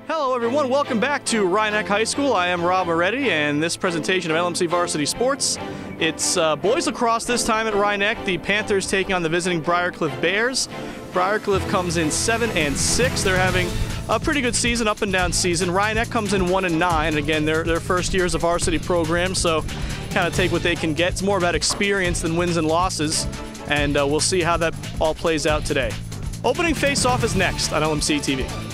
Hello everyone, welcome back to Rhinebeck High School. I am Rob Moretti, and this presentation of LMC Varsity Sports. It's boys lacrosse this time at Rhinebeck. The Panthers taking on the visiting Briarcliff Bears. Briarcliff comes in 7-6. They're having a pretty good season, up and down season. Rhinebeck comes in 1-9, and again, their first year as a varsity program, so kind of take what they can get. It's more about experience than wins and losses, and we'll see how that all plays out today. Opening face-off is next on LMC-TV.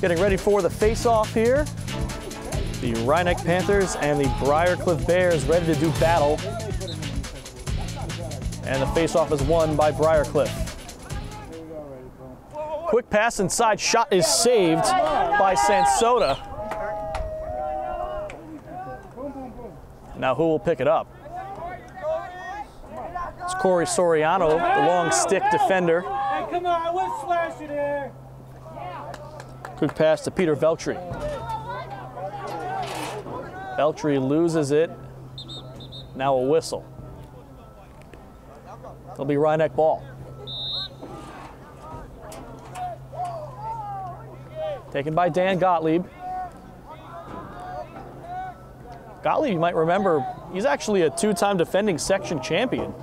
Getting ready for the face-off here. The Rhinebeck Panthers and the Briarcliff Bears ready to do battle. And the face-off is won by Briarcliff. Quick pass inside, shot is saved by Sansota. Now who will pick it up? It's Corey Soriano, the long stick defender. Hey, come on, I wouldn't slash you there. Quick pass to Peter Veltri. Veltri loses it. Now a whistle. It'll be Rhinebeck ball. Taken by Dan Gottlieb. Gottlieb, you might remember, he's actually a two-time defending section champion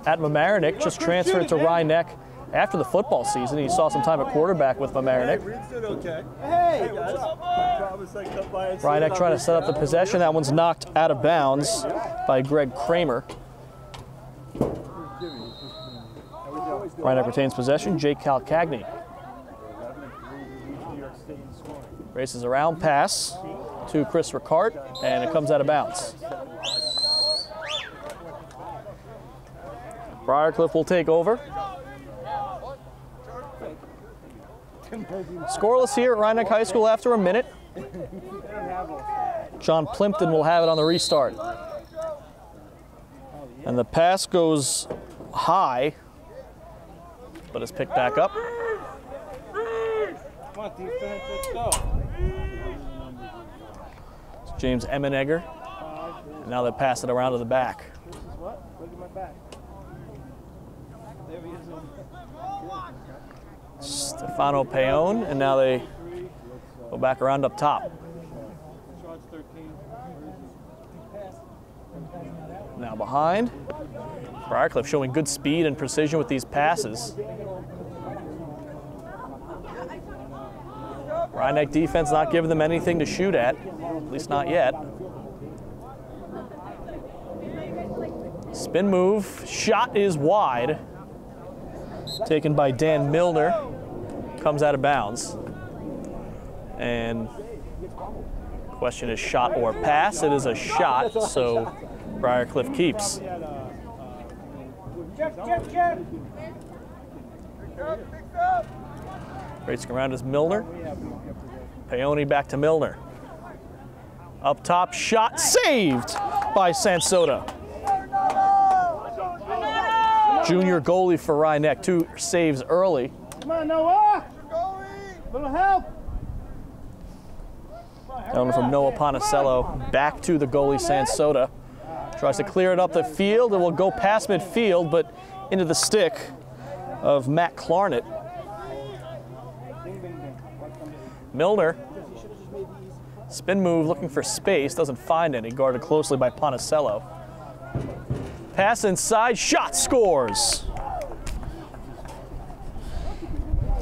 at Mamaroneck, just transferred to Rhinebeck after the football season. He saw some time at quarterback with Mamaroneck. Rhinebeck trying to set up the possession. That one's knocked out of bounds by Greg Kramer. Rhinebeck retains possession. Jake Calcagni races around, pass to Chris Ricard, and it comes out of bounds. Briarcliff will take over. Scoreless here at Rhinebeck High School after a minute. John Plimpton will have it on the restart. And the pass goes high, but is picked back up. Come on, defense, let's go. It's James Emmenegger. And now they pass it around to the back. This is what? Look at my back. There he is. Stefano Paone, and now they go back around up top. Now behind. Briarcliff showing good speed and precision with these passes. Rhinebeck defense not giving them anything to shoot at least not yet. Spin move, shot is wide. Taken by Dan Milner, comes out of bounds. And question is shot or pass. It is a shot, so Briarcliff keeps. Racing around is Milner. Paone back to Milner. Up top, shot saved by Sansota. Junior goalie for Rhinebeck, 2 saves early. Come on, Noah! Little help! Down from Noah Ponicello, back to the goalie Sansota. Tries to clear it up the field. It will go past midfield, but into the stick of Matt Clarnett. Milner, spin move, looking for space, doesn't find any, guarded closely by Ponicello. Pass inside, shot, scores.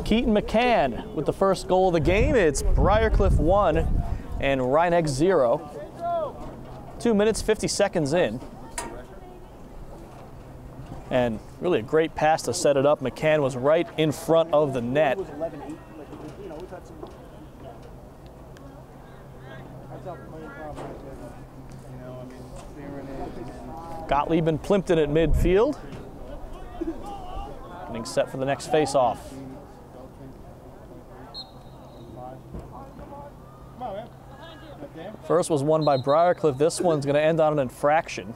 Keaton McCann with the first goal of the game. It's Briarcliff 1 and Rhinebeck 0. 2 minutes, 50 seconds in. And really a great pass to set it up. McCann was right in front of the net. Gottlieb and Plimpton at midfield. Getting set for the next face-off. Come on, man. First was won by Briarcliff. This one's going to end on an infraction.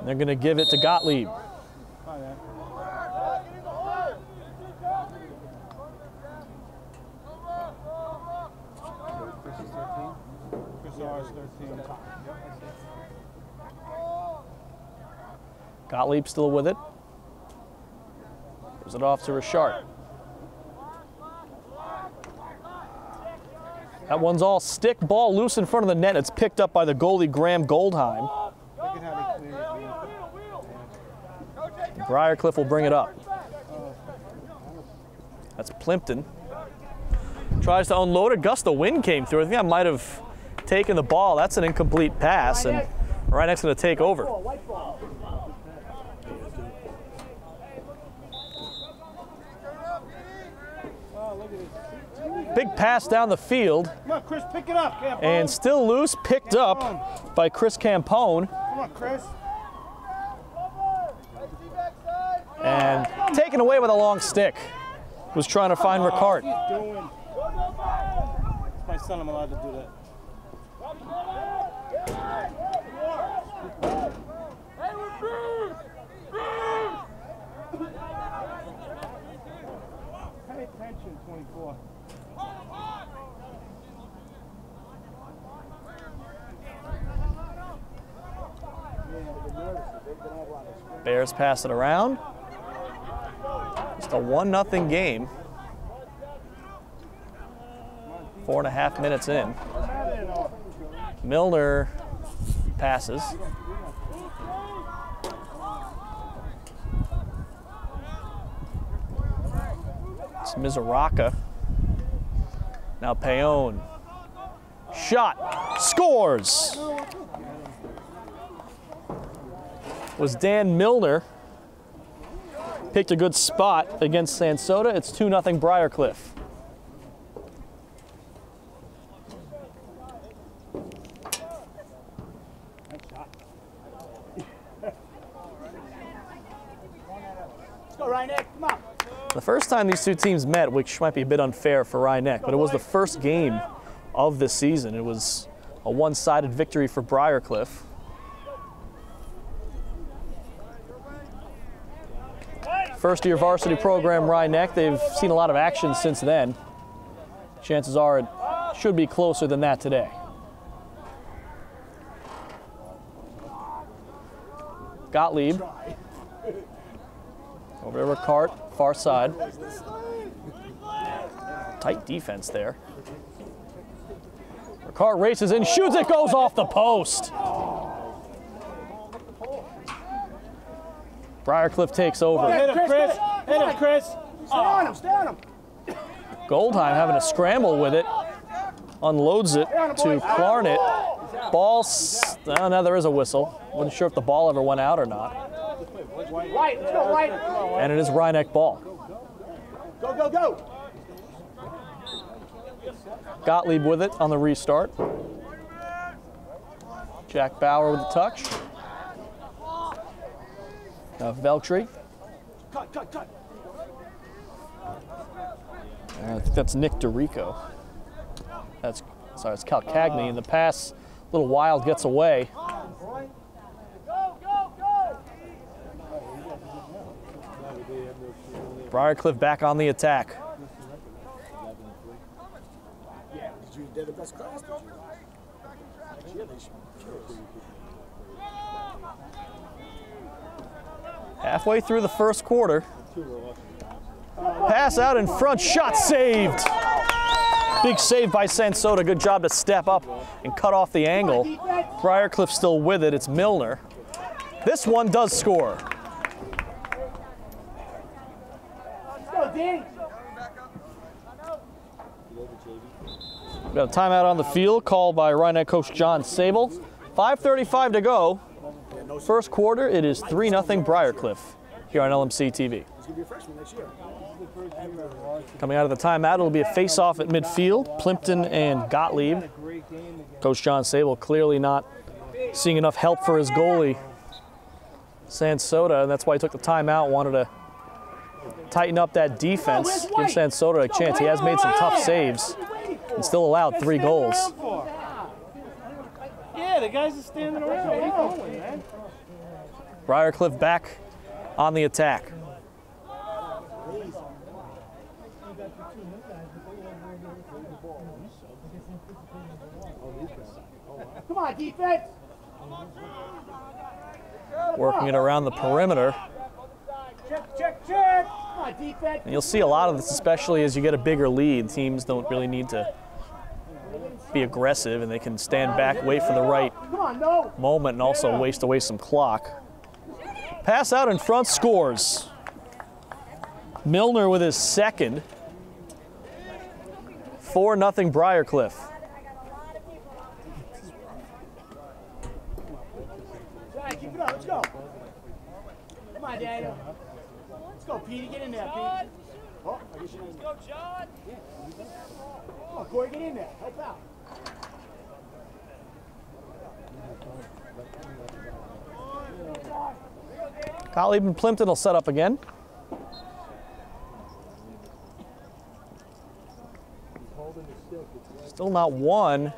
They're going to give it to Gottlieb. Gottlieb still with it. Gives it off to Richard. That one's all stick, ball loose in front of the net. It's picked up by the goalie, Graham Goldheim. Briarcliff will bring it up. That's Plimpton. Tries to unload it. Gust of wind came through. I think I might have taken the ball. That's an incomplete pass, and Rhineck's going to take over. Big pass down the field. Come on, Chris, pick it up. Campone. And still loose, picked up by Chris Campone. Come on, Chris. And taken away with a long stick. Was trying to find Ricard. My son, I'm allowed to do that. Pay attention, 24. Bears pass it around. Just a 1-0 game. 4.5 minutes in. Milner passes. It's Mizuraka. Now Payon. Shot. Scores. Was Dan Milner. Picked a good spot against Sansota. It's 2-0 Briarcliff. Let's go, Rhineck. Come on. The first time these two teams met, which might be a bit unfair for Rhineck, but it was the first game of the season. It was a one-sided victory for Briarcliff. First-year varsity program, Rhineck. They've seen a lot of action since then. Chances are it should be closer than that today. Gottlieb. Over to Ricard, far side. Tight defense there. Ricard races in, shoots, it goes off the post. Briarcliff takes over. Hit him, Chris. Hit him, Chris. Stay on him, stay on him. Goldheim having a scramble with it. Unloads it to Clarnett. Ball, oh, now there is a whistle. Wasn't sure if the ball ever went out or not. Right, let's go, right. And it is Rhineck ball. Go, go, go. Gottlieb with it on the restart. Jack Bauer with the touch. Veltri. Cut. I think that's Nick DeRico. That's, sorry, it's Calcagni. And the pass, a little wild, gets away. Briarcliff back on the attack. Halfway through the first quarter. Pass out in front, shot saved. Big save by Sansota. Good job to step up and cut off the angle. Briarcliff still with it. It's Milner. This one does score. Got a timeout on the field called by Rhineck coach John Sable. 5:35 to go. First quarter, it is 3-0 Briarcliff here on LMC-TV. Coming out of the timeout, it'll be a face-off at midfield. Plimpton and Gottlieb. Coach John Sable clearly not seeing enough help for his goalie, Sansota, and that's why he took the timeout, wanted to tighten up that defense, give Sansota a chance. He has made some tough saves and still allowed 3 goals. the guys are standing around. What are you doing, man? Briarcliff back on the attack. Come on, defense. Working it around the perimeter. Check, check, check. Come on, defense. And you'll see a lot of this, especially as you get a bigger lead. Teams don't really need to be aggressive, and they can stand back, wait for the right moment, and also waste away some clock. Pass out in front, scores. Milner with his second. 4-0 Briarcliff. Keep it up, let's go. Come on, Daniel. Let's go, Petey, get in there, Pete. Oh, let's go, John. Come on, Corey, get in there. Help out. Gottlieb and Plimpton will set up again. Still not one.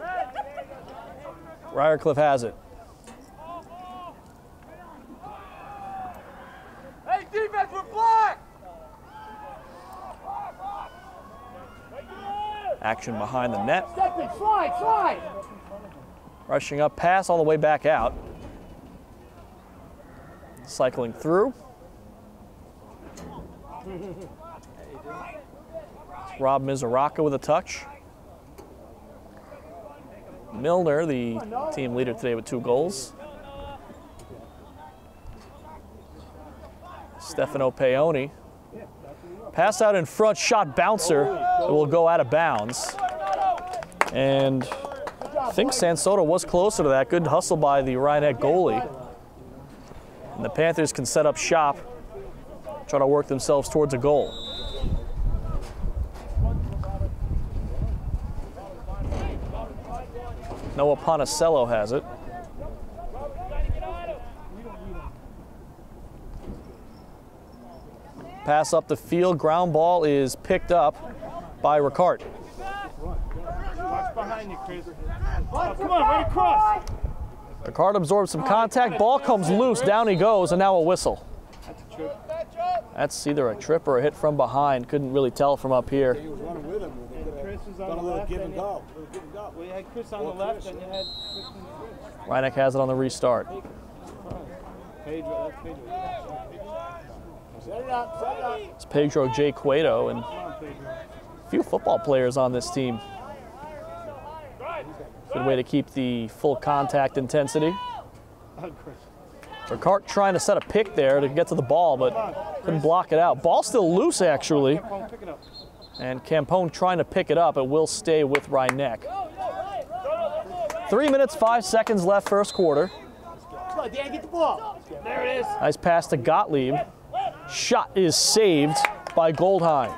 Briarcliff has it. Hey, defense, we're black! Action behind the net. Step in, slide, slide! Rushing up, pass all the way back out. Cycling through. Rob Mizuraka with a touch. Milner, the team leader today with 2 goals. Stefano Peoni. Pass out in front, shot bouncer. It will go out of bounds. And I think Sansoda was closer to that. Good hustle by the Rhinebeck goalie. And the Panthers can set up shop, try to work themselves towards a goal. Noah Ponicello has it. Pass up the field, ground ball is picked up by Ricard. Watch behind you, Chris. Come on, right across. Ricard absorbs some contact, ball comes loose, down he goes, and now a whistle. That's a trip. That's either a trip or a hit from behind. Couldn't really tell from up here. He was running with him. Chris was on Done a the little left. give and go. Well, you had Chris on the left, and you had Chris and Chris. Rhinebeck has it on the restart. Pedro, that's Pedro. Set it up, set it up. It's Pedro J. Cueto and Come on, Pedro. a few football players on this team. Good way to keep the full contact intensity. Ricard trying to set a pick there to get to the ball, but couldn't block it out. Ball still loose, actually. Pick it up. And Campone trying to pick it up. It will stay with Rhinebeck. 3 minutes, 5 seconds left, first quarter. Come on, Dan, get the ball. There it is. Nice pass to Gottlieb. Shot is saved by Goldheim.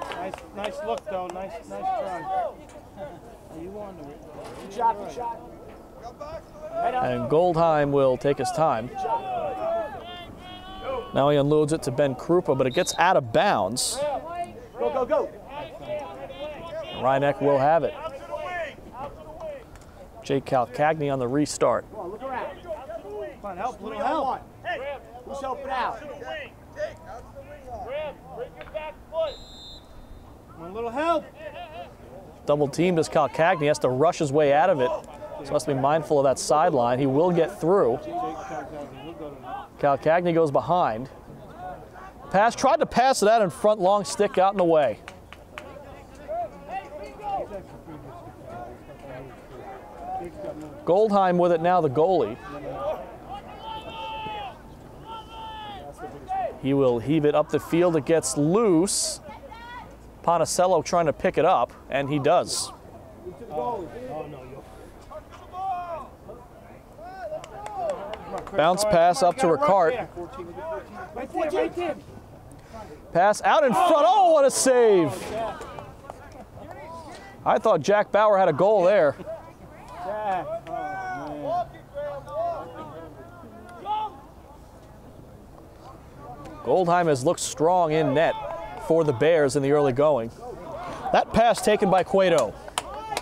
Nice look, though. Nice try. You won it. Good shot, good shot. And Goldheim will take his time. Now he unloads it to Ben Krupa, but it gets out of bounds. Go, go, go. Rhinebeck will have it. Jake Calcagni on the restart. Come on, look around. Come on, help, little help. Who's helping out? Come on, little help. Double teamed as Calcagni has to rush his way out of it. So has to be mindful of that sideline. He will get through. Calcagni goes behind. Pass, tried to pass it out in front, long stick out and away. Goldheim with it now, the goalie. He will heave it up the field. It gets loose. Ponicello trying to pick it up, and he does. Bounce pass up to Ricard. Pass out in front. Oh, what a save. I thought Jack Bauer had a goal there. Goldheim has looked strong in net for the Bears in the early going. That pass taken by Cueto.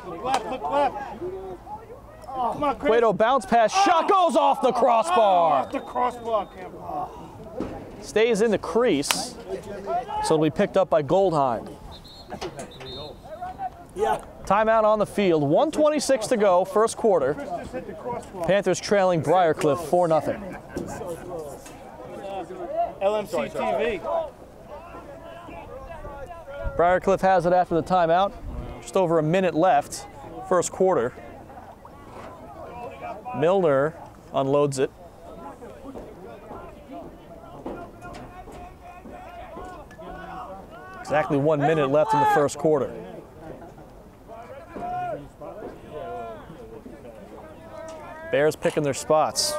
Look left, look left. Come on, Chris. Cueto bounce pass, shot goes off the crossbar. Off the crossbar, Campbell. Stays in the crease, so it'll be picked up by Goldheim. Yeah. Timeout on the field, 1:26 to go, first quarter. Chris just hit the crossbar. Panthers trailing Briarcliff 4-0. LMC-tv. Briarcliff has it after the timeout. Just over a minute left, first quarter. Milner unloads it. Exactly 1 minute left in the first quarter. Bears picking their spots.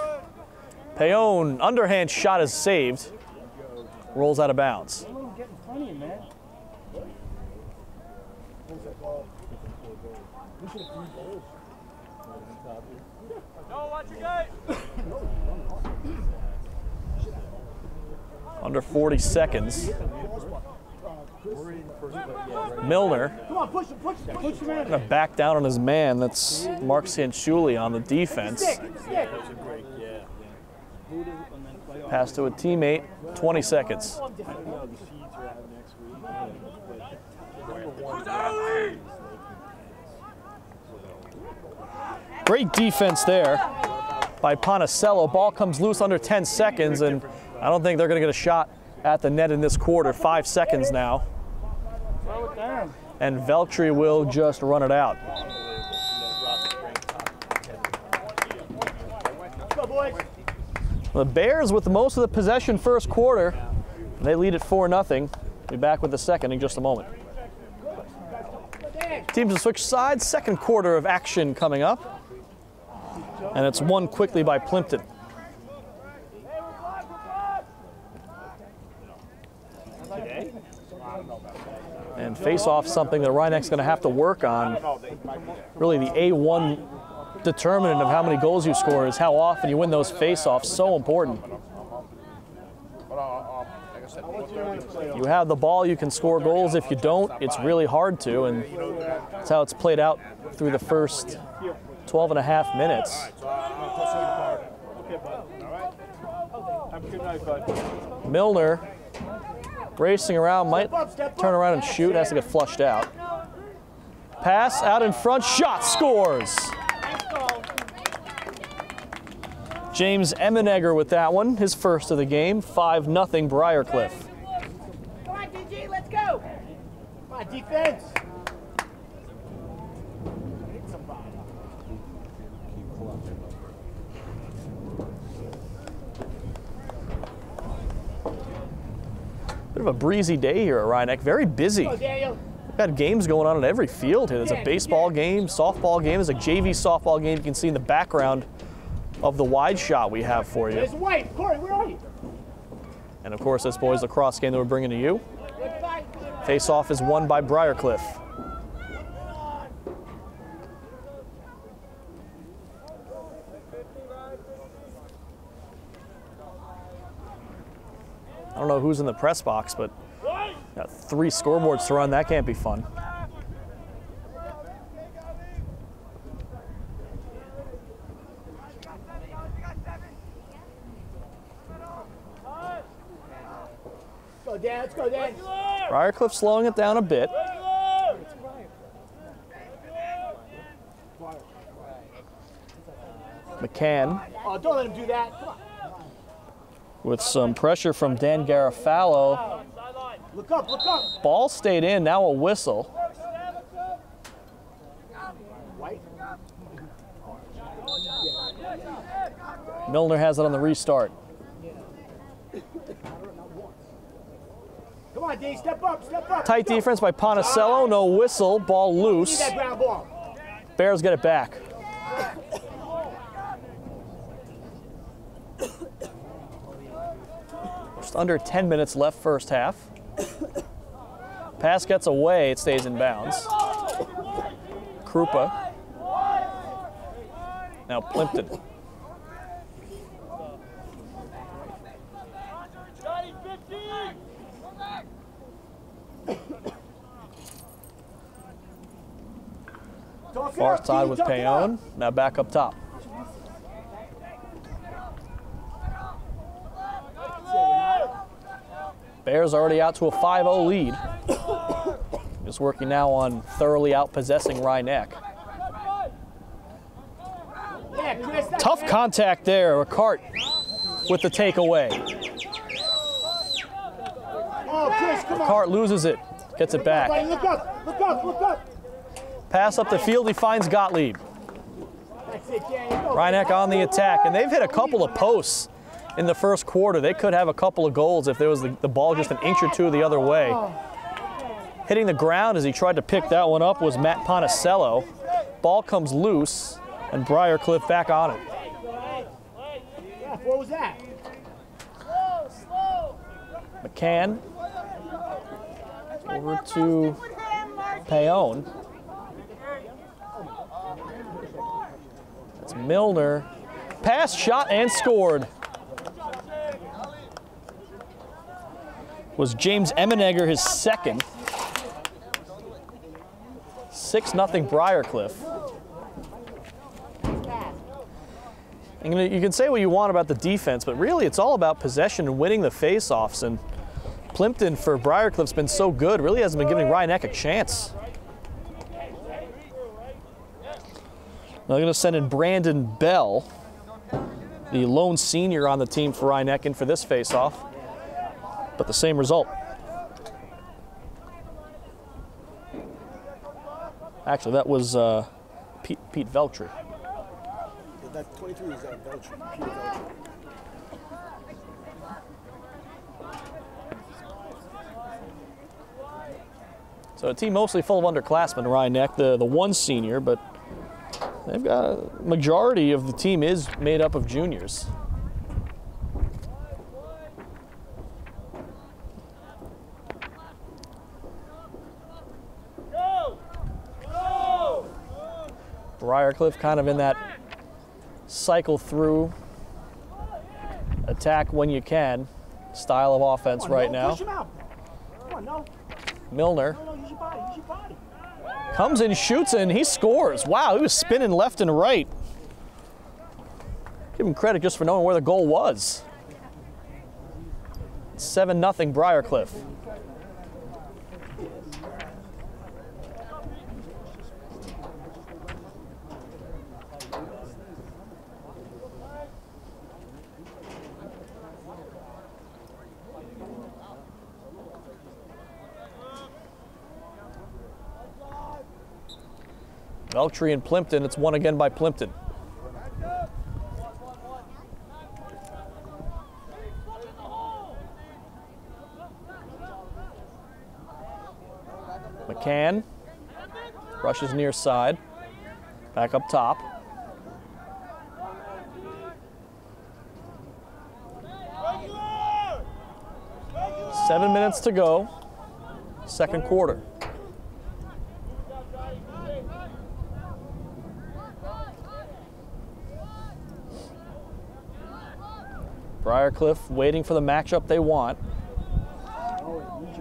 Payon, underhand shot is saved. Rolls out of bounds. Under 40 seconds. Milner gonna back down on his man. That's Mark Sanchuli on the defense. Pass to a teammate, 20 seconds. Great defense there by Ponticello. Ball comes loose under 10 seconds, and I don't think they're going to get a shot at the net in this quarter. 5 seconds now. And Veltri will just run it out. The Bears with most of the possession first quarter. They lead at 4-0. Be back with the second in just a moment. Teams will switch sides. Second quarter of action coming up. And it's won quickly by Plimpton. And face-off, something that Rhinec's going to have to work on. Really the A1 determinant of how many goals you score is how often you win those face-offs. So important. You have the ball, you can score goals. If you don't, it's really hard to, and that's how it's played out through the first 12 and a half minutes. Milner racing around, might turn around and shoot, has to get flushed out. Pass out in front, shot, scores. James Emenegger with that one, his first of the game, 5-0 Briarcliff. Come on, DG, let's go. Come on, defense. Bit of a breezy day here at Rhinec, very busy. We've got games going on in every field here. There's a baseball game, softball game, there's a JV softball game you can see in the background of the wide shot we have for you. There's White. Corey, where are you? And of course, this boys lacrosse game that we're bringing to you. Face-off is won by Briarcliff. I don't know who's in the press box, but got 3 scoreboards to run. That can't be fun. Go, Dan. Let's go, Dan. Briarcliff slowing it down a bit. McCann. Oh, don't let him do that. Come on. With some pressure from Dan Garofalo. Look up, look up. Ball stayed in, now a whistle. White. Milner has it on the restart. Come on, D, step up, step up. Tight defense by Ponticello, no whistle, ball loose. Need that ground ball. Bears get it back. Just under 10 minutes left first half. Pass gets away, it stays in bounds. Krupa. Now Plimpton. Toss Far side with Payon. Now back up top. Bears already out to a 5-0 lead. Just working now on thoroughly outpossessing Rhinebeck. Tough contact there. Ricart with the takeaway. Ricart loses it. Gets it back. Look up, look up, look up. Pass up the field. He finds Gottlieb. Rhinebeck on the attack. And they've hit a couple of posts in the first quarter. They could have a couple of goals if there was the ball just an inch or two the other way. Hitting the ground as he tried to pick that one up was Matt Ponicello. Ball comes loose, and Briarcliff back on it. What was that? McCann over to Payon. That's Milner. Pass, shot, and scored. Was James Emenegger his second. 6-0 Briarcliff. You can say what you want about the defense, but really it's all about possession and winning the face-offs. And Plimpton for Briarcliff's been so good, really hasn't been giving Rhinebeck a chance. They're going to send in Brandon Bell, the lone senior on the team for Rhinebeck, in for this face-off. But the same result. Actually, that was Pete Veltri. That 23 is Veltri, Peter Veltri. So a team mostly full of underclassmen, Rhinebeck, the one senior, but they've got a majority of the team is made up of juniors. Briarcliff kind of in that cycle through, attack when you can style of offense right now. Push him out. Come on, no. Milner No, use your body, use your body. comes in, shoots, and he scores. Wow, he was spinning left and right. Give him credit just for knowing where the goal was. 7-0 Briarcliff. Veltri and Plimpton, it's won again by Plimpton. McCann rushes near side, back up top. Seven minutes to go, second quarter. Briarcliff waiting for the matchup they want.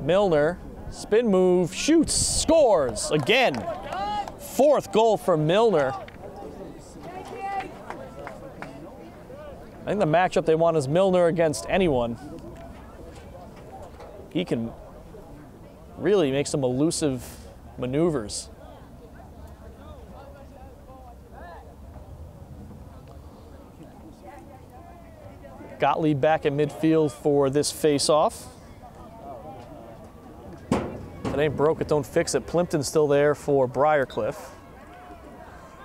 Milner, spin move, shoots, scores again. Fourth goal for Milner. I think the matchup they want is Milner against anyone. He can really make some elusive maneuvers. Gottlieb back at midfield for this face-off. If it ain't broke, it don't fix it. Plimpton's still there for Briarcliff.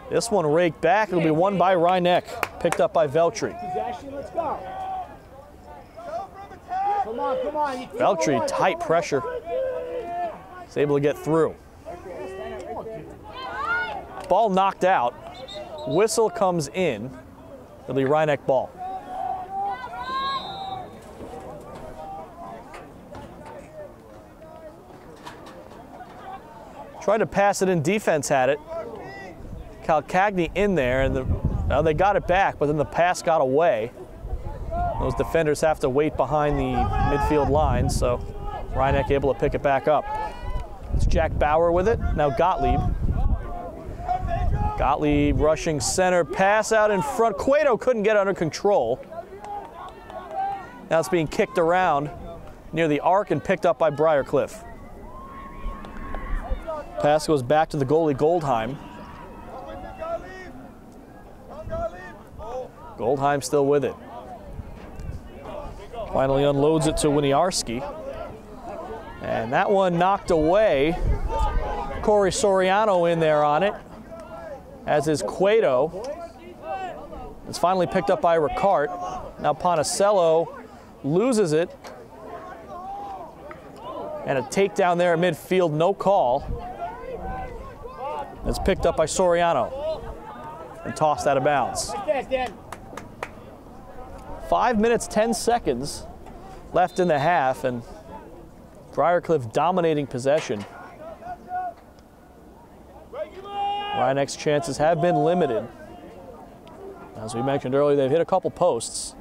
This one raked back. It'll be won by Rhinebeck, picked up by Veltri. Possession, let's go. Come on, come on. Veltri, tight pressure. He's able to get through. Ball knocked out. Whistle comes in. It'll be Rhinebeck ball. Tried to pass it in, defense had it. Calcagni in there, and they got it back, but then the pass got away. Those defenders have to wait behind the midfield line, so Rhinebeck able to pick it back up. It's Jack Bauer with it, now Gottlieb. Gottlieb rushing center, pass out in front. Cueto couldn't get under control. Now it's being kicked around near the arc and picked up by Briarcliff. Pass goes back to the goalie, Goldheim. Goldheim still with it. Finally unloads it to Winiarski. And that one knocked away. Corey Soriano in there on it, as is Cueto. It's finally picked up by Ricart. Now Ponticello loses it. And a takedown there at midfield, no call. It's picked up by Soriano and tossed out of bounds. 5 minutes, 10 seconds left in the half, and Briarcliff dominating possession. Rhinex chances have been limited. As we mentioned earlier, they've hit a couple posts.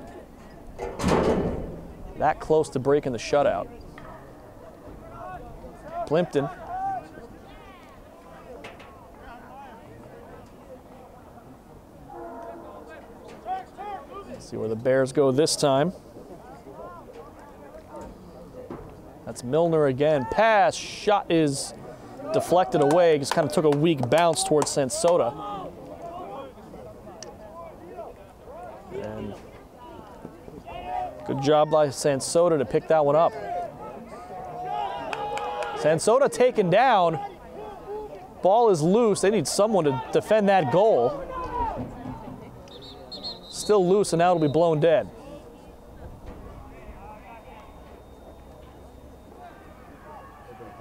That close to breaking the shutout. Plimpton. Let's see where the Bears go this time. That's Milner again. Pass, shot is deflected away. Just kind of took a weak bounce towards Sansota. And good job by Sansota to pick that one up. Sansota taken down. Ball is loose. They need someone to defend that goal. Still loose, and now it'll be blown dead.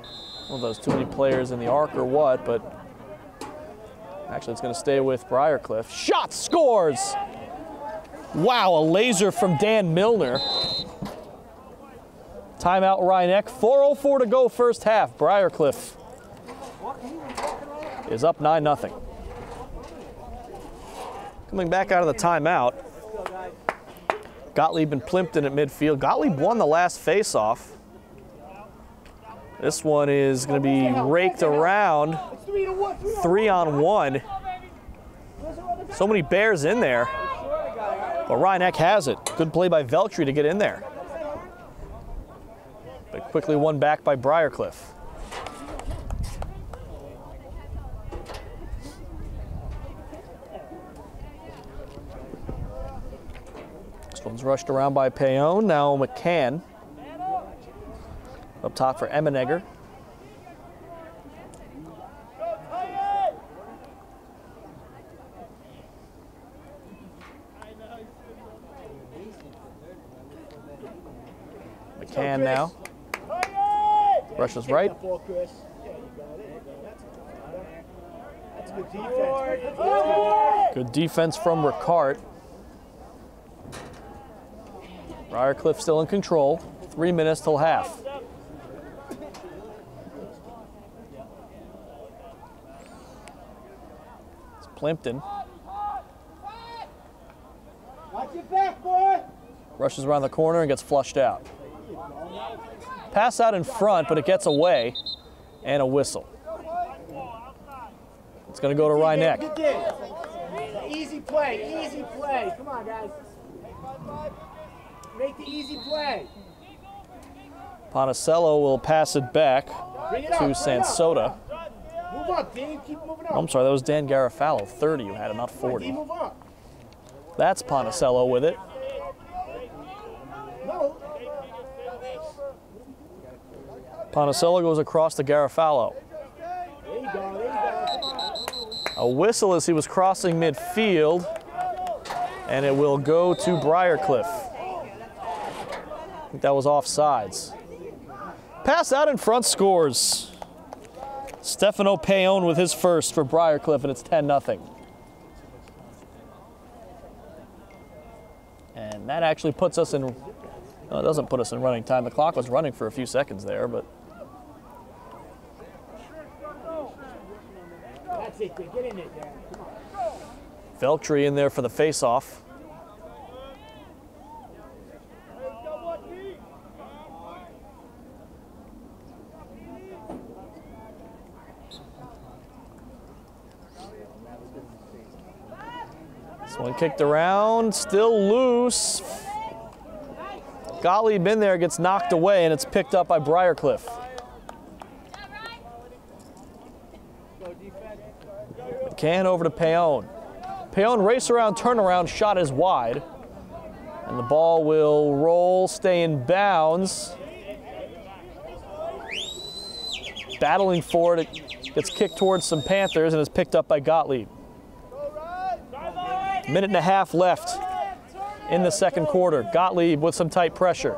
I don't know if there's too many players in the arc or what, but actually it's going to stay with Briarcliff. Shot, scores! Wow, a laser from Dan Milner. Timeout Rhineck, 4:04 to go first half. Briarcliff is up 9-0. Coming back out of the timeout, Gottlieb and Plimpton at midfield. Gottlieb won the last face-off. This one is going to be raked around, 3-on-1. So many Bears in there, but Rhineck has it. Good play by Veltri to get in there. But quickly won back by Briarcliff. This one's rushed around by Payon. Now McCann. Up top for Emmenegger. McCann now. Rushes right. Good defense from Ricart. Briarcliff still in control. 3 minutes till half. It's Plimpton. Watch your back, boy. Rushes around the corner and gets flushed out. Pass out in front, but it gets away, and a whistle. It's going to go to Rhineck. Easy play, easy play. Come on, guys. Make the easy play. Ponticello will pass it back to Sansota. Move up, Dave. Keep moving up. I'm sorry, that was Dan Garofalo, 30 who had it, not 40. Move up. That's Ponticello with it. No. Ponticello goes across to Garofalo. There you go, there you go. A whistle as he was crossing midfield, and it will go to Briarcliff. I think that was offsides. Pass out in front, scores. Stefano Payon with his first for Briarcliff, and it's 10-0. And that actually puts us in, no, it doesn't put us in running time. The clock was running for a few seconds there, but. That's it, get in it, Dan. Come on. Veltri in there for the face-off. This one kicked around, still loose. Gottlieb in there, gets knocked away, and it's picked up by Briarcliff. McCann over to Payon. Payon race around, turnaround, shot is wide. And the ball will roll, stay in bounds. Battling for it, it gets kicked towards some Panthers and is picked up by Gottlieb. Minute and a half left in the second quarter. Gottlieb with some tight pressure.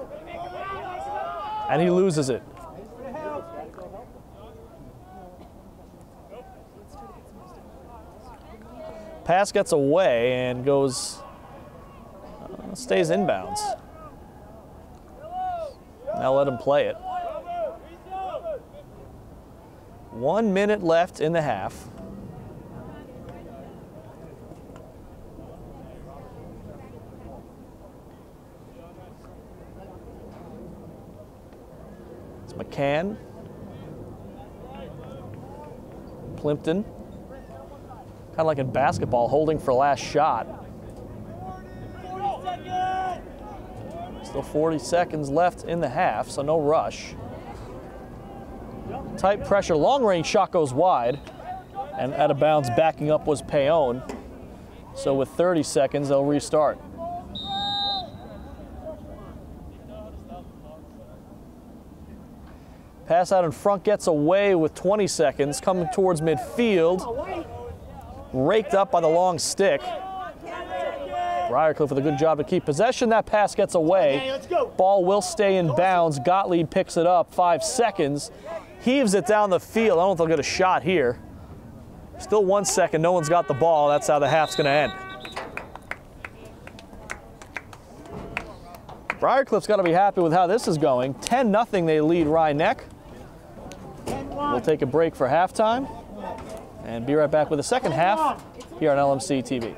And he loses it. Pass gets away and goes, stays inbounds. Now let him play it. 1 minute left in the half. It's McCann. Plimpton. Kind of like in basketball, holding for last shot. Still 40 seconds left in the half, so no rush. Tight pressure, long range shot goes wide. And out of bounds, backing up was Payon. So with 30 seconds, they'll restart. Pass out in front gets away with 20 seconds, coming towards midfield. Raked up by the long stick. Briarcliff with a good job to keep possession. That pass gets away. Ball will stay in bounds. Gottlieb picks it up. 5 seconds. Heaves it down the field. I don't know if they'll get a shot here. Still 1 second. No one's got the ball. That's how the half's going to end. Briarcliff's got to be happy with how this is going. 10-0 they lead Rhinebeck. We'll take a break for halftime and be right back with the second half here on LMC-TV.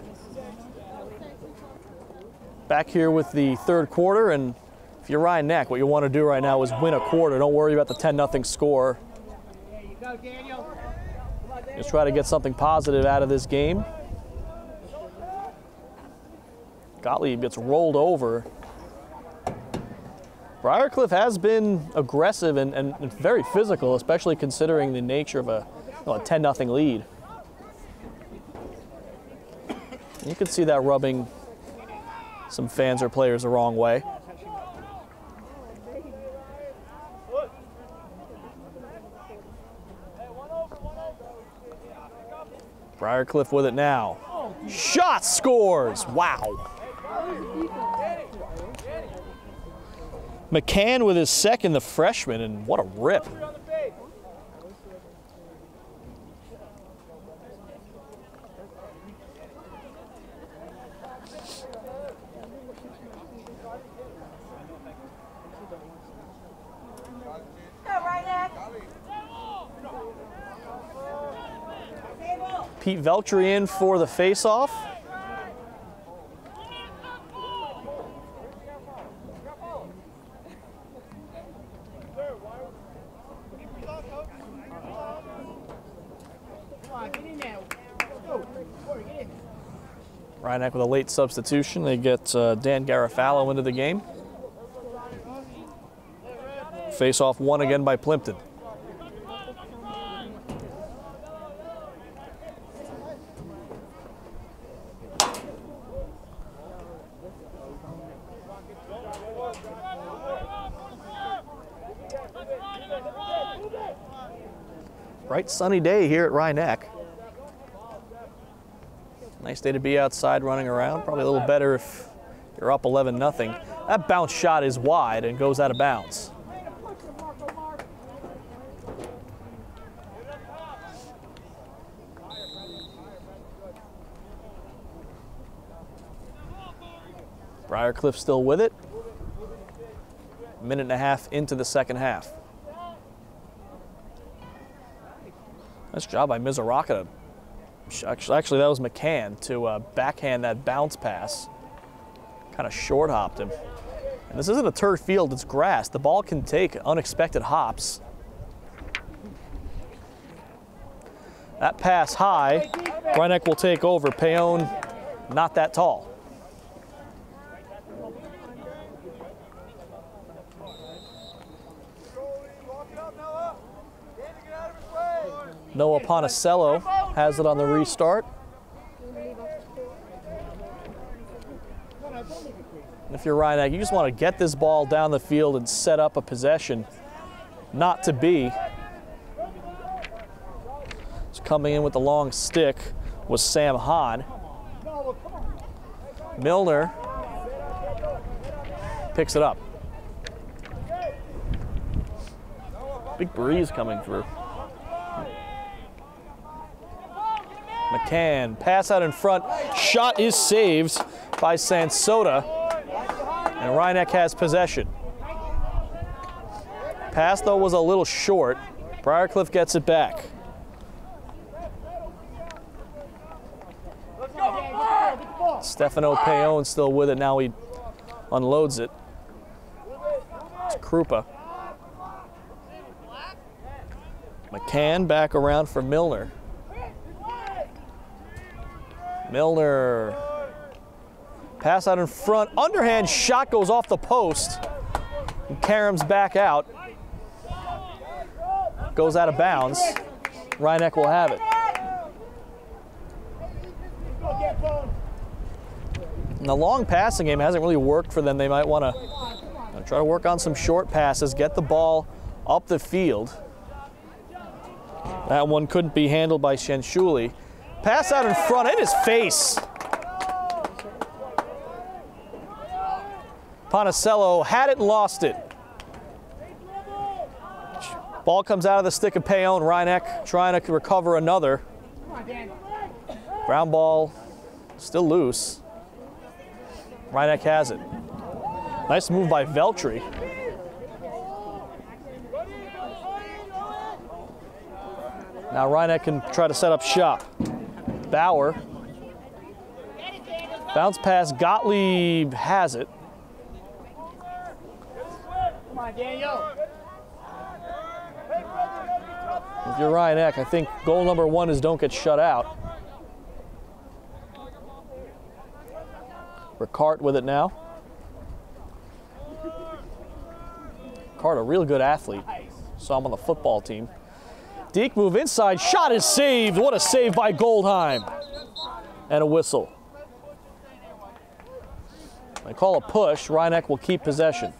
Back here with the third quarter, and if you're Rhinebeck, what you want to do right now is win a quarter. Don't worry about the 10-0 score. Just try to get something positive out of this game. Gottlieb gets rolled over. Briarcliff has been aggressive and very physical, especially considering the nature of a 10-0 lead. You can see that rubbing some fans or players the wrong way. Briarcliff with it now. Shot scores! Wow. McCann with his second, the freshman, and what a rip. Pete Veltri in for the face-off. Rhinebeck with a late substitution. They get Dan Garofalo into the game. Face-off won again by Plimpton. Bright sunny day here at Rhinebeck. Nice day to be outside running around. Probably a little better if you're up 11-0. That bounce shot is wide and goes out of bounds. Briarcliff still with it. Minute and a half into the second half. Nice job by Mizoraka. Actually, that was McCann to backhand that bounce pass. Kind of short hopped him. And this isn't a turf field, it's grass. The ball can take unexpected hops. That pass high. Rhinebeck will take over. Payon not that tall. Noah Ponticello has it on the restart. And if you're Ryan, you just want to get this ball down the field and set up a possession. Not to be. Just coming in with the long stick was Sam Hahn. Milner picks it up. Big breeze coming through. McCann, pass out in front. Shot is saved by Sansota. And Rhinebeck has possession. Pass, though, was a little short. Briarcliff gets it back. Stefano Payon still with it. Now he unloads it. It's Krupa. McCann back around for Milner. Milner. Pass out in front. Underhand shot goes off the post. And Karam's back out. Goes out of bounds. Rhinebeck will have it. And the long passing game hasn't really worked for them. They might want to try to work on some short passes, get the ball up the field. That one couldn't be handled by Shenshuli. Pass out in front, in his face. Ponticello had it and lost it. Ball comes out of the stick of Payon. Rhinebeck trying to recover another. Ground ball still loose. Rhinebeck has it. Nice move by Veltri. Now Rhinebeck can try to set up shop. Bauer. Bounce pass, Gottlieb has it. Come on, Daniel. If you're Rhinebeck, I think goal number one is don't get shut out. Ricart with it now. Ricart, a real good athlete. Saw him on the football team. Deke move inside, shot is saved. What a save by Goldheim. And a whistle. They call a push. Rhinebeck will keep possession.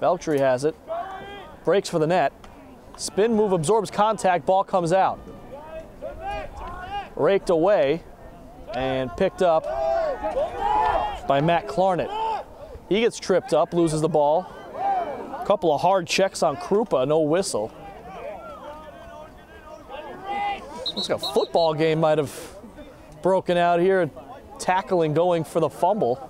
Veltri has it. Breaks for the net. Spin move absorbs contact. Ball comes out. Raked away and picked up by Matt Clarnett. He gets tripped up, loses the ball. A couple of hard checks on Krupa, no whistle. Looks like a football game might have broken out here. Tackling going for the fumble.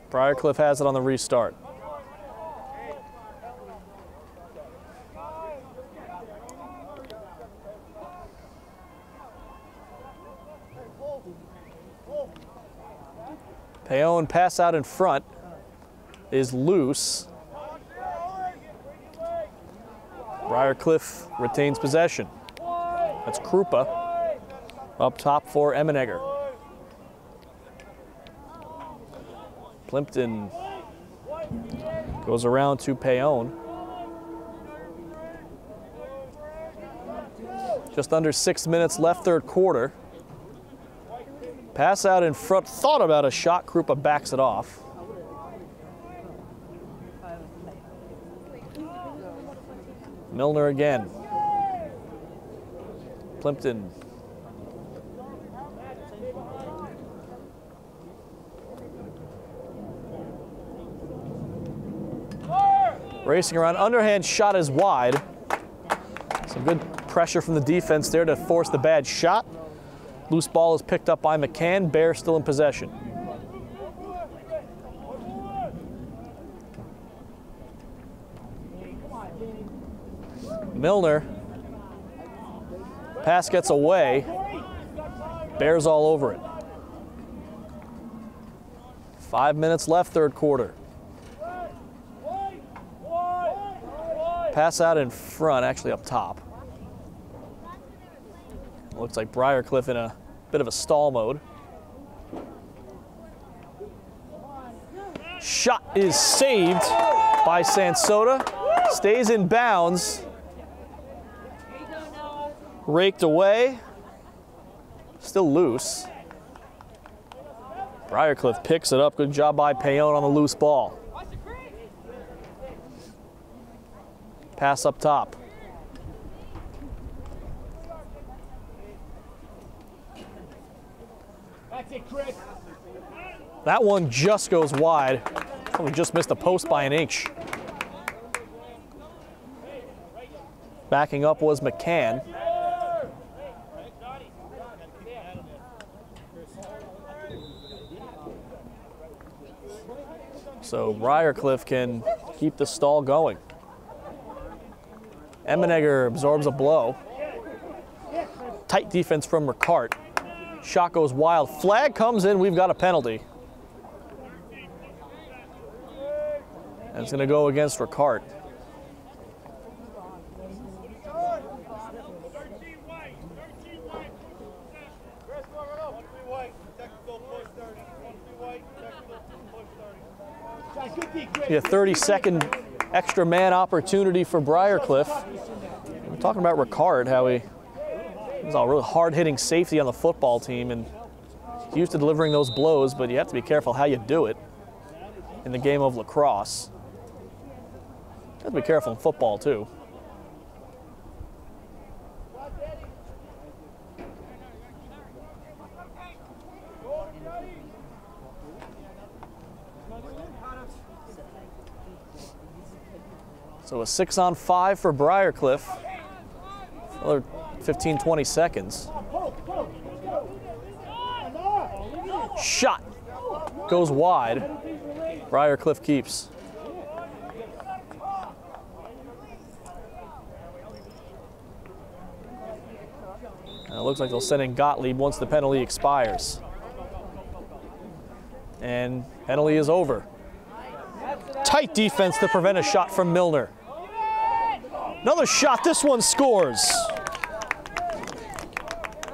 Briarcliff has it on the restart. Payon pass out in front is loose. Briarcliff retains possession. That's Krupa up top for Emmenegger. Plimpton goes around to Payon. Just under 6 minutes left, third quarter. Pass out in front, thought about a shot, Krupa backs it off. Milner again. Plimpton. Racing around, underhand shot is wide. Some good pressure from the defense there to force the bad shot. Loose ball is picked up by McCann. Bear still in possession. Milner. Pass gets away. Bears all over it. 5 minutes left, third quarter. Pass out in front, actually up top. Looks like Briarcliff in a bit of a stall mode. Shot is saved by Sansota. Stays in bounds. Raked away. Still loose. Briarcliff picks it up. Good job by Payon on the loose ball. Pass up top. That's it, Chris. That one just goes wide. Probably just missed the post by an inch. Backing up was McCann. So Briarcliff can keep the stall going. Emmenegger absorbs a blow. Tight defense from Ricart. Shot goes wild. Flag comes in. We've got a penalty. And it's going to go against Ricart. A 30-second extra man opportunity for Briarcliff. We're talking about Ricart, how he's a really hard-hitting safety on the football team, and he's used to delivering those blows, but you have to be careful how you do it in the game of lacrosse. You have to be careful in football, too. So a 6-on-5 for Briarcliff. Another 15, 20 seconds. Shot goes wide. Briarcliff keeps. And it looks like they'll send in Gottlieb once the penalty expires. And penalty is over. Tight defense to prevent a shot from Milner. Another shot, this one scores.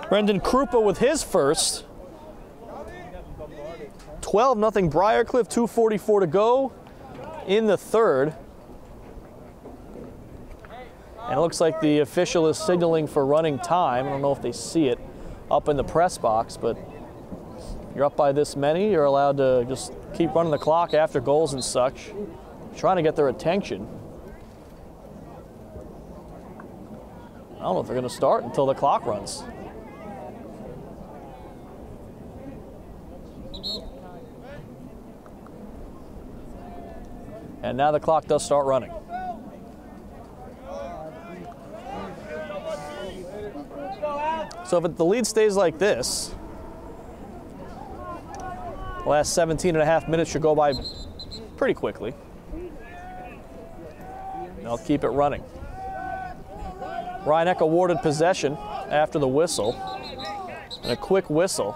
Brendan Krupa with his first. 12-0 Briarcliff, 2:44 to go in the third. And it looks like the official is signaling for running time. I don't know if they see it up in the press box, but you're up by this many, you're allowed to just keep running the clock after goals and such. Trying to get their attention. I don't know if they're going to start until the clock runs. And now the clock does start running. So if the lead stays like this, the last 17.5 minutes should go by pretty quickly. They'll keep it running. Ryan Eck awarded possession after the whistle. And a quick whistle.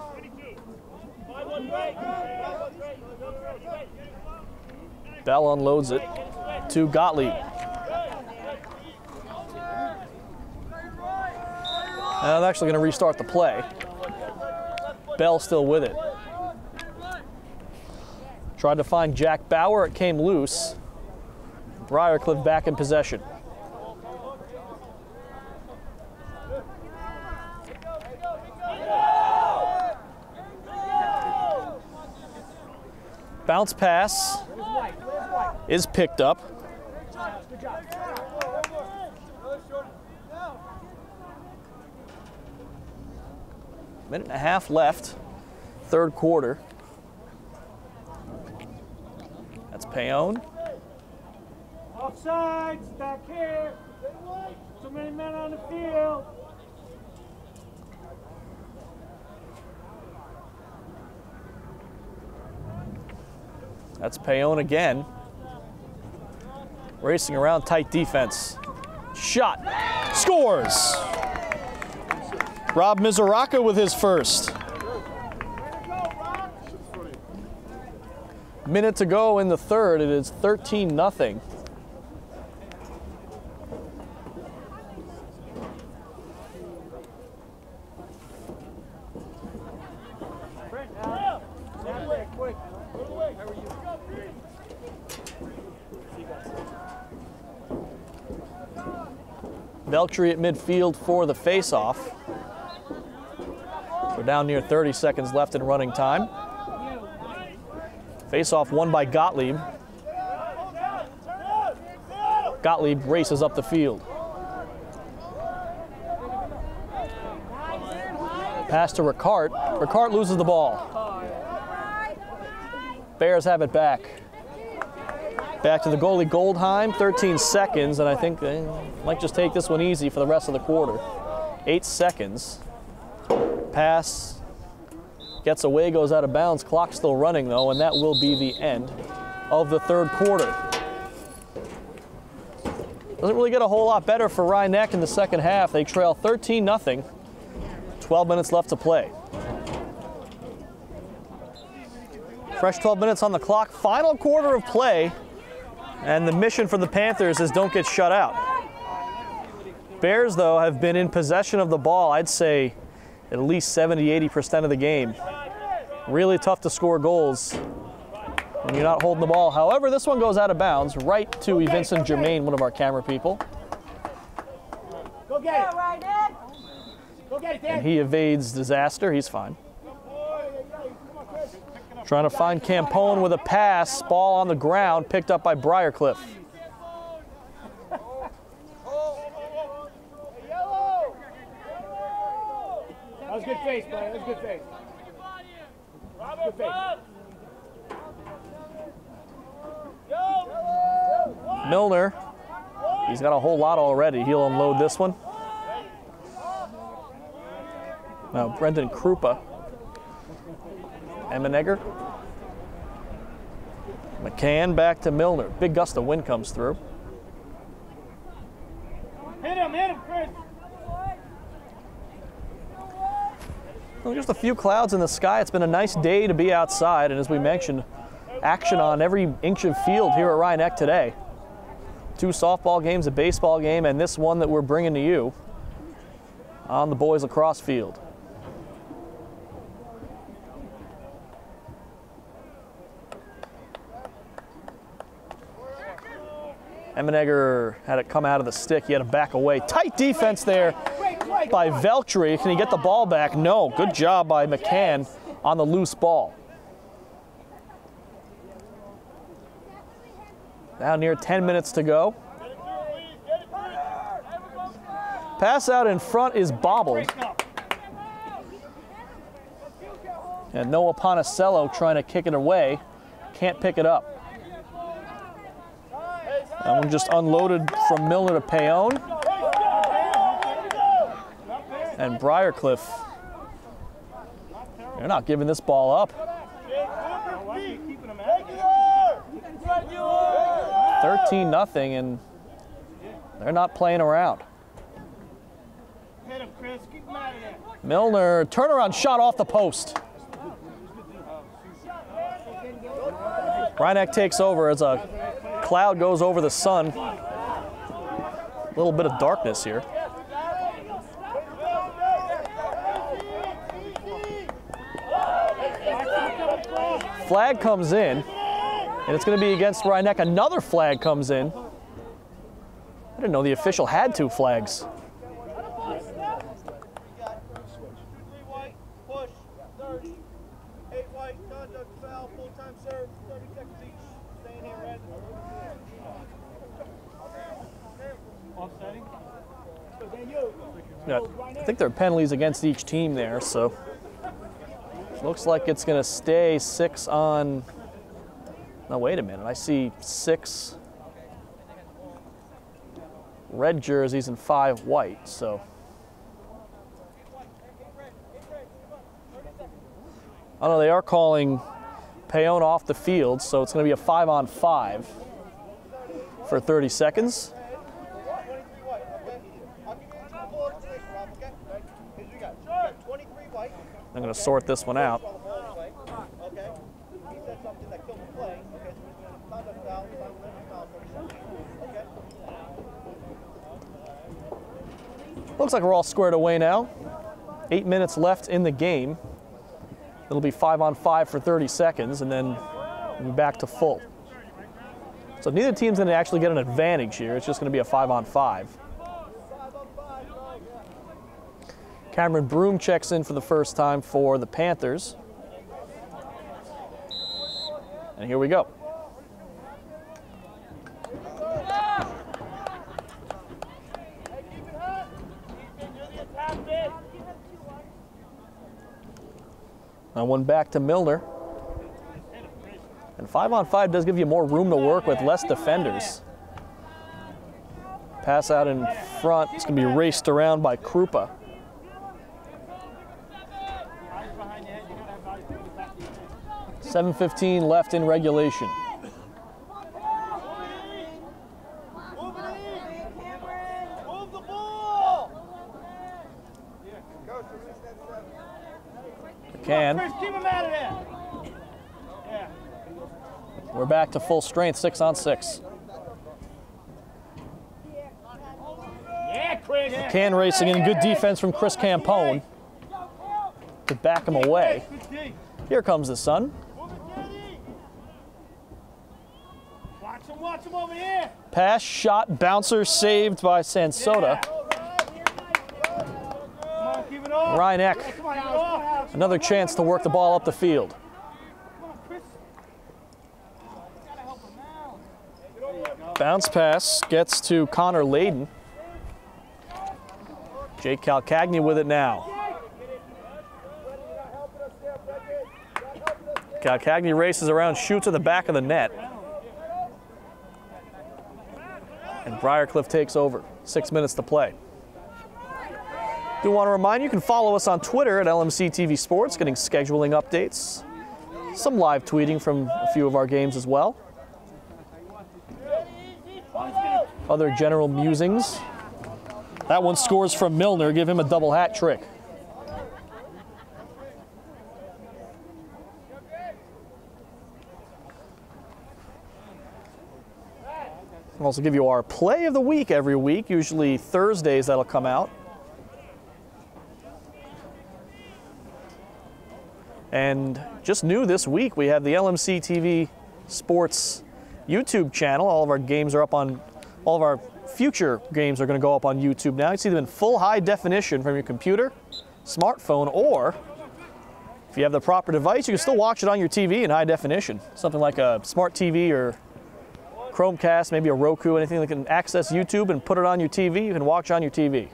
Bell unloads it to Gottlieb. And I'm actually going to restart the play. Bell still with it. Tried to find Jack Bauer, it came loose. Briarcliff back in possession. Bounce pass is picked up. Minute and a half left, third quarter. That's Payon. Offsides, back here. Too many men on the field. That's Payon again. Racing around, tight defense. Shot, scores. Rob Mizuraka with his first. minute to go in the third. It is 13-0. Veltri at midfield for the face-off. We're down near 30 seconds left in running time. Face-off won by Gottlieb. Gottlieb races up the field. Pass to Ricart. Ricart loses the ball. Bears have it back. Back to the goalie Goldheim, 13 seconds, and I think they might just take this one easy for the rest of the quarter. 8 seconds. Pass gets away, goes out of bounds. Clock still running though, and that will be the end of the third quarter. Doesn't really get a whole lot better for Rhinebeck in the second half. They trail 13-0. 12 minutes left to play. Fresh 12 minutes on the clock. Final quarter of play. And the mission for the Panthers is don't get shut out. Bears, though, have been in possession of the ball, I'd say, at least 70–80% of the game. Really tough to score goals when you're not holding the ball. However, this one goes out of bounds right to Vincent Germain, one of our camera people. Go get it. Go get it, Dan. And he evades disaster. He's fine. Trying to find Campone with a pass. Ball on the ground, picked up by Briarcliff. That was good face, buddy. That was good face. Good face. Milner, he's got a whole lot already. He'll unload this one. Now Brendan Krupa. Emmenegger. McCann back to Milner. Big gust of wind comes through. Hit him, Chris. Well, just a few clouds in the sky. It's been a nice day to be outside, and as we mentioned, action on every inch of field here at Rhinebeck today. 2 softball games, a baseball game, and this one that we're bringing to you on the boys lacrosse field. Emmenegger had it come out of the stick. He had to back away. Tight defense there by Veltri. Can he get the ball back? No. Good job by McCann on the loose ball. Now near 10 minutes to go. Pass out in front is bobbled. And Noah Ponicello trying to kick it away. Can't pick it up. That one just unloaded from Milner to Payon. And Briarcliff, they're not giving this ball up. 13-0, and they're not playing around. Milner, turnaround shot off the post. Rhinebeck takes over as a cloud goes over the sun. A little bit of darkness here. Flag comes in, and it's going to be against Rhinebeck. Another flag comes in. I didn't know the official had 2 flags. Yeah, I think there are penalties against each team there, so looks like it's going to stay 6 on. No, wait a minute. I see 6 red jerseys and 5 white, so. Oh no, they are calling Payon off the field, so it's going to be a 5-on-5 for 30 seconds. I'm going to sort this one out. Looks like we're all squared away now. 8 minutes left in the game. It'll be 5-on-5 for 30 seconds, and then we'll be back to full. So neither team's going to actually get an advantage here. It's just going to be a 5-on-5. Cameron Broom checks in for the first time for the Panthers. And here we go. Now one back to Milner. And 5-on-5 does give you more room to work with, less defenders. Pass out in front. It's going to be raced around by Krupa. 7:15 left in regulation. We're back to full strength, 6-on-6. McCann racing in, good defense from Chris Campone to back him away. Here comes the sun. Watch him over here. Pass, shot, bouncer, saved by Sansota. Ryan Eck, another chance to work the ball up the field. Bounce pass gets to Connor Layden. Jake Calcagni with it now. Calcagni races around, shoots at the back of the net. And Briarcliff takes over. 6 minutes to play. Do want to remind you, you can follow us on Twitter at lmc-tv Sports, getting scheduling updates. Some live tweeting from a few of our games as well. Other general musings. That one scores from Milner, give him a double hat trick. We'll also give you our play of the week every week, usually Thursdays that'll come out. And just new this week, we have the LMC-TV Sports YouTube channel. All of our games are up on, all of our future games are going to go up on YouTube now. You see them in full high definition from your computer, smartphone, or if you have the proper device, you can still watch it on your TV in high definition. Something like a smart TV or Chromecast, maybe a Roku, anything that can access YouTube and put it on your TV, you can watch on your TV.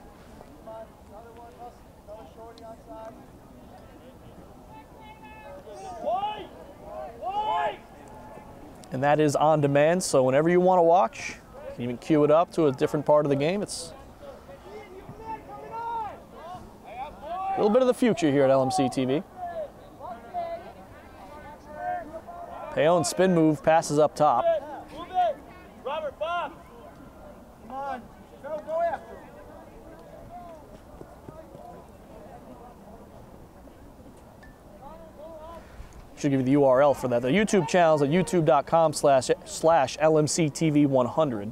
And that is on demand, so whenever you want to watch, you can even cue it up to a different part of the game. It's a little bit of the future here at LMC TV. Payon spin move, passes up top. Robert, Bob. Come on. Go after him. Should give you the URL for that. The YouTube channel is at youtube.com/LMCTV100.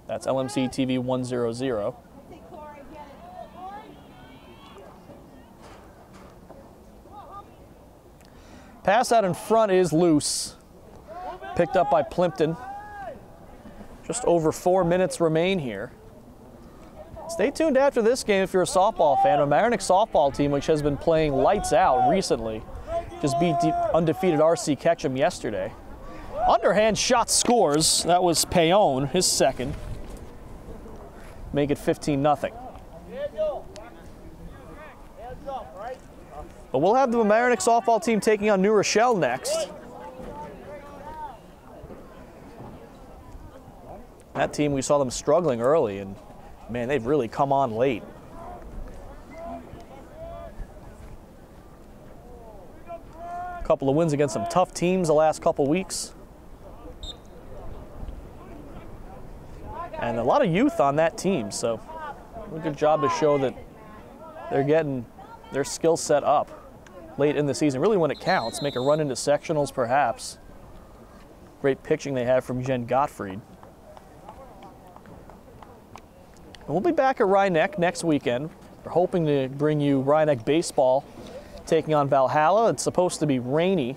That's LMCTV100. Pass out in front is loose. Picked up by Plimpton. Just over 4 minutes remain here. Stay tuned after this game if you're a softball fan. A Mamaroneck softball team, which has been playing lights out recently, just beat undefeated RC Ketchum yesterday. Underhand shot scores. That was Payon, his second. Make it 15-0. But we'll have the Mamaroneck softball team taking on New Rochelle next. That team, we saw them struggling early, and man, they've really come on late. A couple of wins against some tough teams the last couple weeks. And a lot of youth on that team, so a good job to show that they're getting their skill set up late in the season, really when it counts. Make a run into sectionals perhaps. Great pitching they have from Jen Gottfried. And we'll be back at Rhinebeck next weekend. We're hoping to bring you Rhinebeck baseball taking on Valhalla. It's supposed to be rainy,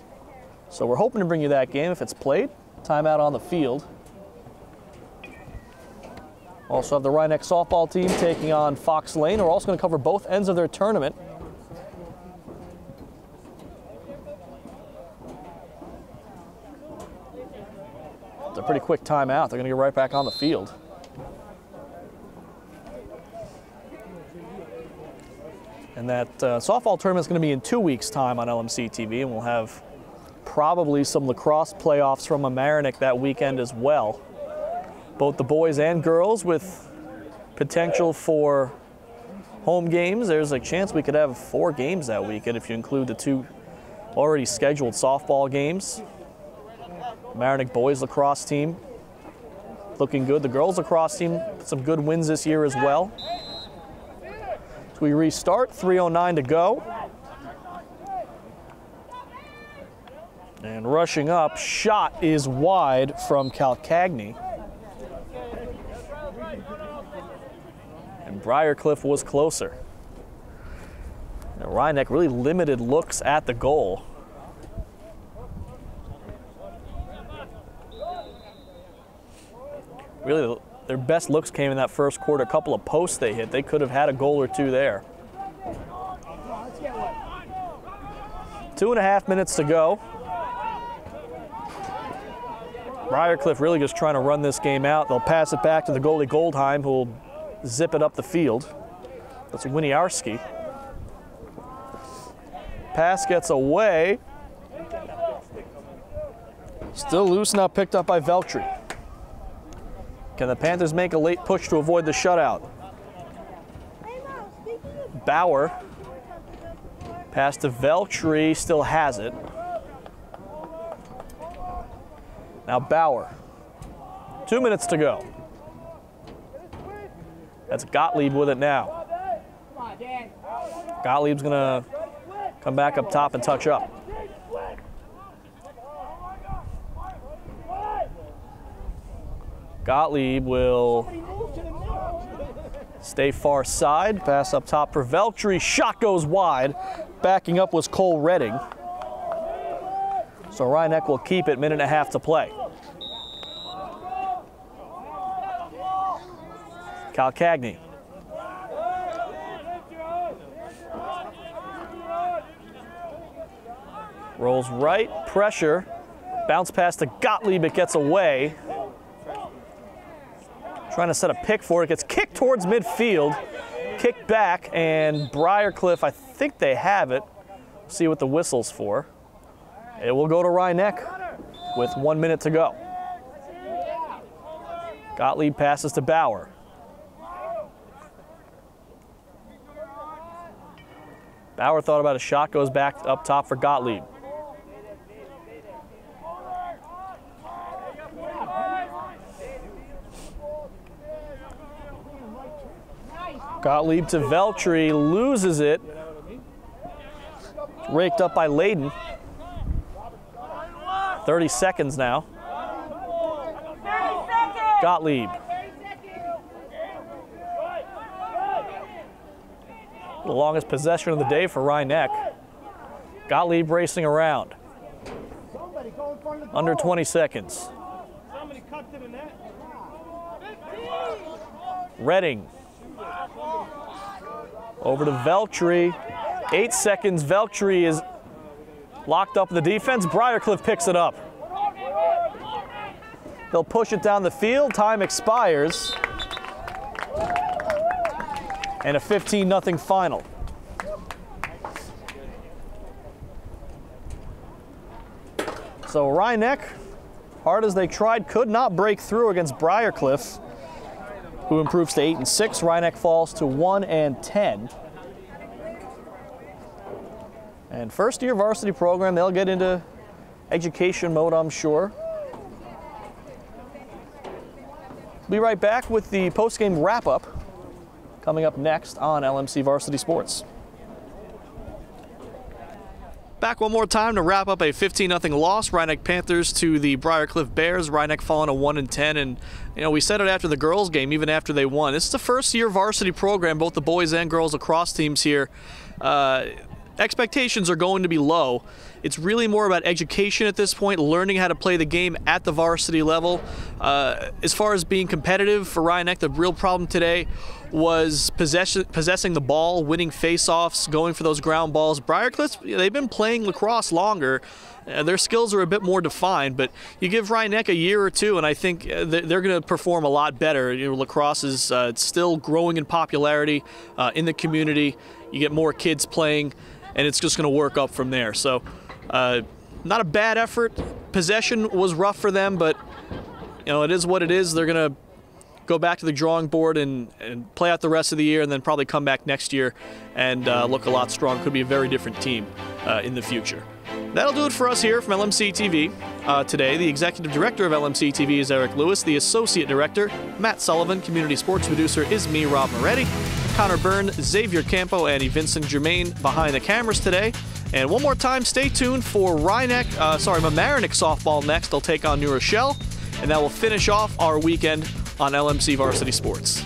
so we're hoping to bring you that game if it's played. Timeout on the field. Also have the Rhinebeck softball team taking on Fox Lane. We're also going to cover both ends of their tournament. It's a pretty quick timeout. They're going to get right back on the field. And that softball tournament is going to be in 2 weeks' time on LMC-TV, and we'll have probably some lacrosse playoffs from Mamaroneck that weekend as well. Both the boys and girls with potential for home games. There's a chance we could have 4 games that weekend if you include the 2 already scheduled softball games. Mamaroneck boys lacrosse team looking good. The girls lacrosse team, some good wins this year as well. So we restart, 3:09 to go. And rushing up, shot is wide from Calcagny. And Briarcliff was closer. And Rhinebeck really limited looks at the goal. Really, their best looks came in that first quarter. A couple of posts they hit. They could have had a goal or 2 there. 2.5 minutes to go. Briarcliff really just trying to run this game out. They'll pass it back to the goalie Goldheim, who will zip it up the field. That's Winiarski. Pass gets away. Still loose, now picked up by Veltri. Can the Panthers make a late push to avoid the shutout? Bauer. Pass to Veltri, still has it. Now Bauer. 2 minutes to go. That's Gottlieb with it now. Gottlieb's gonna come back up top and touch up. Gottlieb will stay far side. Pass up top for Veltri. Shot goes wide. Backing up was Cole Redding. So Rhinebeck will keep it, 1.5 minutes to play. Calcagny. Rolls right, pressure. Bounce pass to Gottlieb, it gets away. Trying to set a pick for it, gets kicked towards midfield. Kicked back, and Briarcliff, I think they have it. See what the whistle's for. It will go to Rhinebeck with 1 minute to go. Gottlieb passes to Bauer. Bauer thought about a shot, goes back up top for Gottlieb. Gottlieb to Veltri, loses it. Raked up by Layden. 30 seconds now. Gottlieb. The longest possession of the day for Rhinebeck. Gottlieb racing around. Under 20 seconds. Redding. Over to Veltri. 8 seconds. Veltri is locked up in the defense. Briarcliff picks it up. They'll push it down the field. Time expires. And a 15-0 final. So Rhinebeck, hard as they tried, could not break through against Briarcliff, who improves to 8-6. Rhinebeck falls to 1-10. And first-year varsity program, they'll get into education mode, I'm sure. Be right back with the post-game wrap-up coming up next on LMC Varsity Sports. Back one more time to wrap up a 15-0 loss, Rhinebeck Panthers to the Briarcliff Bears. Rhinebeck falling to 1-10, and we said it after the girls' game, even after they won. This is the first-year varsity program, both the boys and girls lacrosse teams here. Expectations are going to be low. It's really more about education at this point, learning how to play the game at the varsity level. As far as being competitive for Rhinebeck, the real problem today was possessing the ball, winning face-offs, going for those ground balls. Briarcliff, they've been playing lacrosse longer. Their skills are a bit more defined, but you give Rhinebeck a year or two, and I think they're going to perform a lot better. Lacrosse is still growing in popularity in the community. You get more kids playing, and it's just going to work up from there. So not a bad effort. Possession was rough for them, but it is what it is. They're going to go back to the drawing board and play out the rest of the year, and then probably come back next year and look a lot strong. Could be a very different team in the future. That'll do it for us here from LMC-TV today. The executive director of LMC-TV is Eric Lewis. The associate director, Matt Sullivan. Community sports producer is me, Rob Moretti. Connor Byrne, Xavier Campo, and Vincent Germain behind the cameras today. And one more time, stay tuned for Mamaroneck softball next. They'll take on New Rochelle, and that will finish off our weekend on LMC Varsity Sports.